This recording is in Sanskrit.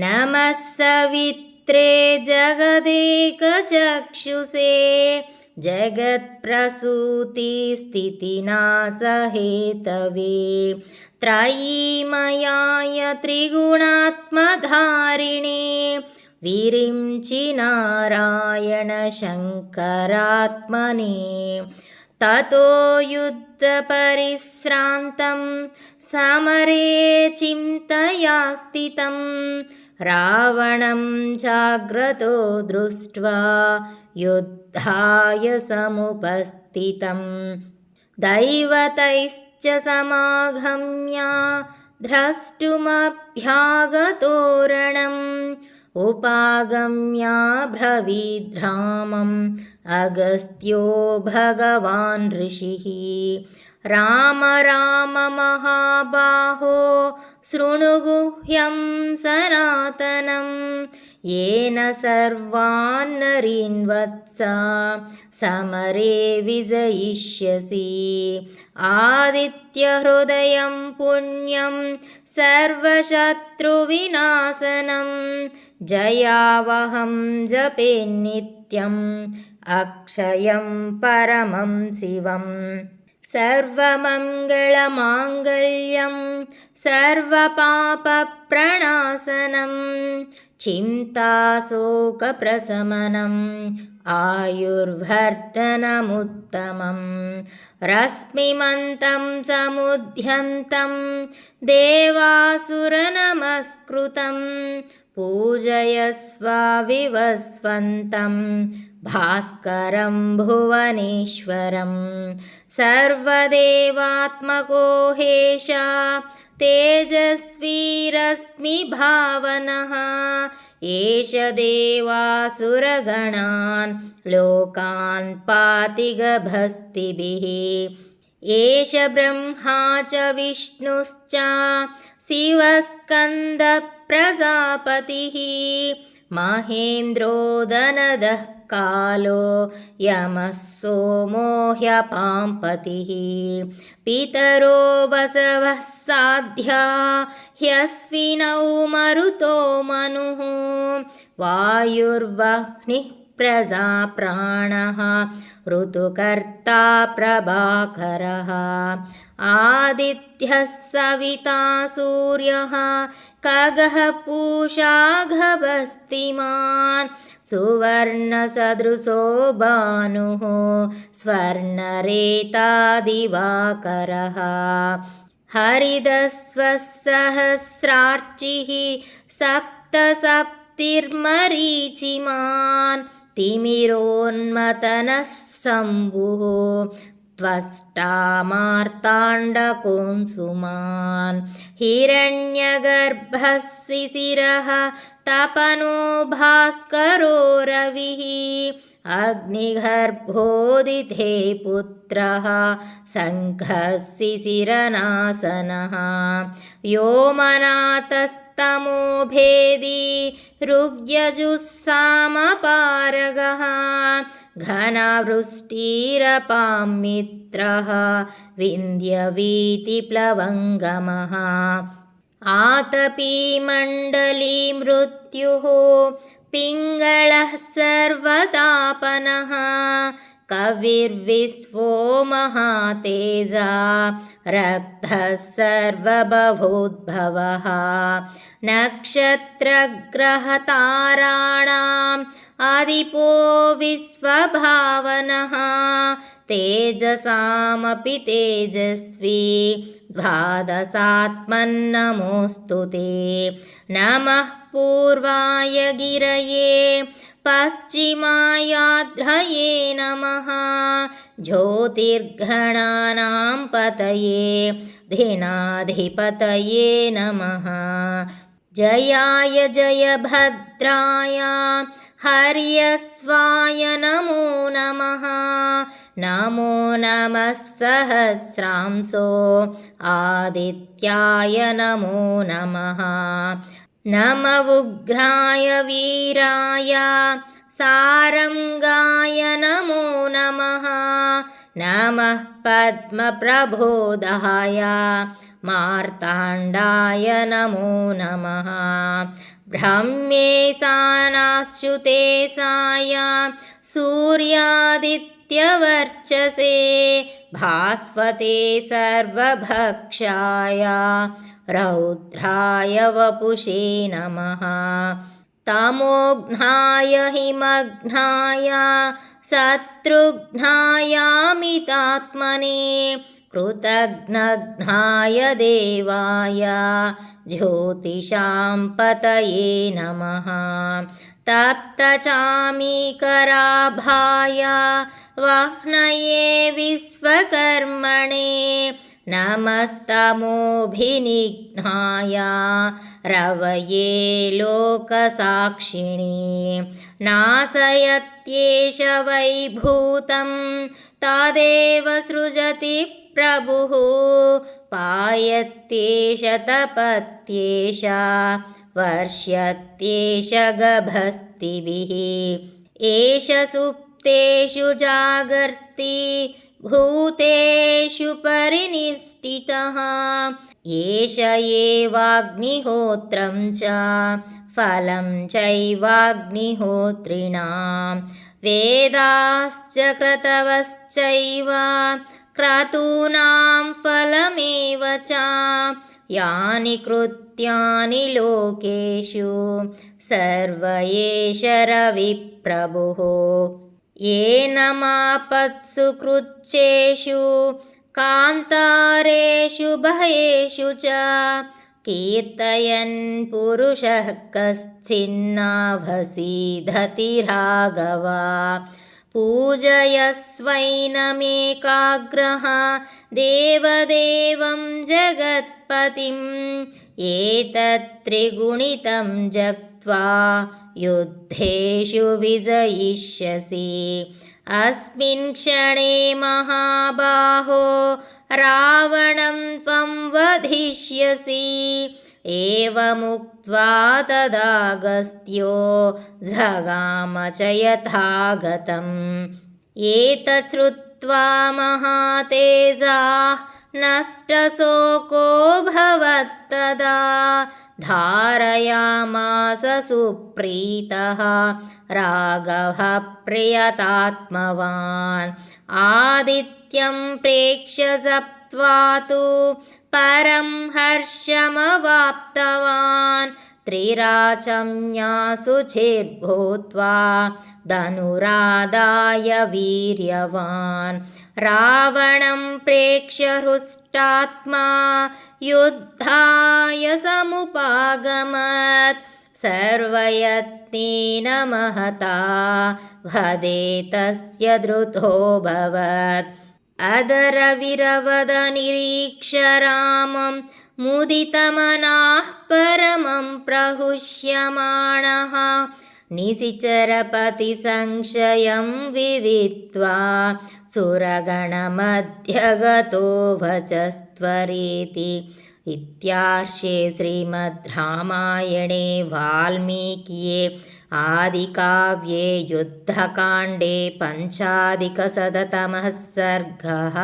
नमः सवित्रे जगदेकचक्षुषे जगत्प्रसूतिस्थितिनाशहेतवे त्रयीमयाय त्रिगुणात्मधारिणे विरिञ्चि नारायण शङ्करात्मने ततो युद्धपरिश्रान्तं समरे चिन्तया स्थितं रावणं जाग्रतो दृष्ट्वा युद्धाय समुपस्थितं दैवतैश्च समागम्य द्रष्टुमभ्यागतोरणम् उपागम्याब्रवीद्रामम् अगस्त्यो भगवान् ऋषिः राम राम महाबाहो शृणु गुह्यं सनातनं येन सर्वान् नरीन् वत्स समरे विजयिष्यसि आदित्यहृदयं पुण्यं सर्वशत्रुविनाशनं जयावहं जपे नित्यम् अक्षयं परमं शिवम् सर्वमङ्गलमाङ्गल्यं सर्वपापप्रणाशनं चिन्ताशोकप्रशमनम् आयुर्वर्धनमुत्तमं रश्मिमन्तं समुद्यन्तं देवासुरनमस्कृतं पूजयस्व विवस्वन्तं भास्करं भुवनेश्वरं सर्वदेवात्मको हेश तेजस्वी रश्मिभावनः एष देवासुरगणान् लोकान् पाति गभस्तिभिः एष ब्रह्मा च विष्णुश्च शिवस्कन्दप्रजापतिः महेन्द्रो दनदः कालो यमः सोमो ह्यपाम्पतिः पितरो वसवः साध्या ह्यश्विनौ मरुतो मनुः वायुर्वह्निः प्रजाप्राणः ऋतुकर्ता प्रभाकरः आदित्यः सविता सूर्यः खगः पूषा गभस्तिमान् सुवर्णसदृशो भानुः स्वर्णरेतादिवाकरः हरिदस्वसहस्रार्चिः सप्तसप्तिर्मरीचिमान् तिमिरोन्मतनः शम्भुः त्वष्टा मार्ताण्डकोऽंशुमान् हिरण्यगर्भः शिशिरः तपनो भास्करो रविः अग्निगर्भोदिते पुत्रः शङ्खः शिशिरनाशनः व्योमनाथस्तमो भेदी ऋग्यजुस्सामपारगः घनवृष्टिरपां मित्रः विन्ध्यवीतिप्लवङ्गमः आतपी मण्डली मृत्युः पिङ्गळः सर्वतापनः कविर्विश्वो महातेजा रक्तः सर्वभवोद्भवः नक्षत्रग्रहताराणाम् आदिपो विश्वभावनः तेजसामपि तेजस्वी द्वादशात्मन्नमोऽस्तु ते नमः पूर्वाय गिरये पश्चिमायाद्रये नमः ज्योतिर्गणानां पतये धिनाधिपतये नमः जयाय जयभद्राय हर्यस्वाय नमो नमः नमो नमः सहस्रांशो आदित्याय नमो नमः नमः उग्राय वीराय सारंगाय नमो नमः नमः पद्मप्रबोधाय मार्ताण्डाय नमो नमः ब्रह्मेशानाच्युतेशाय सूर्यादित्यवर्चसे भास्वते सर्वभक्षाय रौद्राय वपुषे नमः तमोघ्नाय हिमघ्नाय शत्रुघ्नायामितात्मने कृतघ्नघ्नाय देवाय ज्योतिषां पतये नमः तप्तचामीकराभाय वह्नये विश्वकर्मणे नमस्तमोभिनिघ्नाय रवये लोकसाक्षिणे नाशयत्येष वैभूतं तदेव सृजति प्रभुः पायत्येष तपत्येष वर्ष्यत्येष गभस्तिभिः एष सुप्तेषु जागर्ति भूतेषु परिनिष्ठितः एष एवाग्निहोत्रं च फलं चैवाग्निहोत्रिणां वेदाश्च क्रतवश्चैव क्रतूनां फलमेव च यानि कृत्यानि लोकेषु सर्व एष रविप्रभुः येन मापत्सु कृच्छेषु कान्तारेषु भयेषु च कीर्तयन् पुरुषः कश्चिन्नावसीदति राघव पूजयस्वैनमेकाग्रः देवदेवं जगत्पतिम् एतत्त्रिगुणितं जप्त्वा युद्धेषु विजयिष्यसि अस्मिन् क्षणे महाबाहो रावणं त्वं वधिष्यसि एवमुक्त्वा तदागस्त्यो जगाम च यथागतम् एतच्छ्रुत्वा महातेजाः नष्टशोको भवत्तदा धारयामास सुप्रीतः राघवः प्रियतात्मवान् आदित्यं प्रेक्ष्य सप्त्वा तु परं हर्षमवाप्तवान् त्रिराचम्यासु चिर्भूत्वा धनुरादाय वीर्यवान् रावणं प्रेक्ष्य हृष्टात्मा युद्धाय समुपागमत् सर्वयत्नेन महता वधे तस्य धृतोऽभवत् अदरविरवदनिरीक्ष्य रामं मुदितमनाः परमं प्रहुष्यमाणः निशिचरपतिसंशयं विदित्वा सुरगणमध्यगतो वचस्त्वरेति इत्यार्षे श्रीमद् रामायणे वाल्मीकिये आदिकाव्ये युद्धकाण्डे 5अधिकशततमः सर्गः।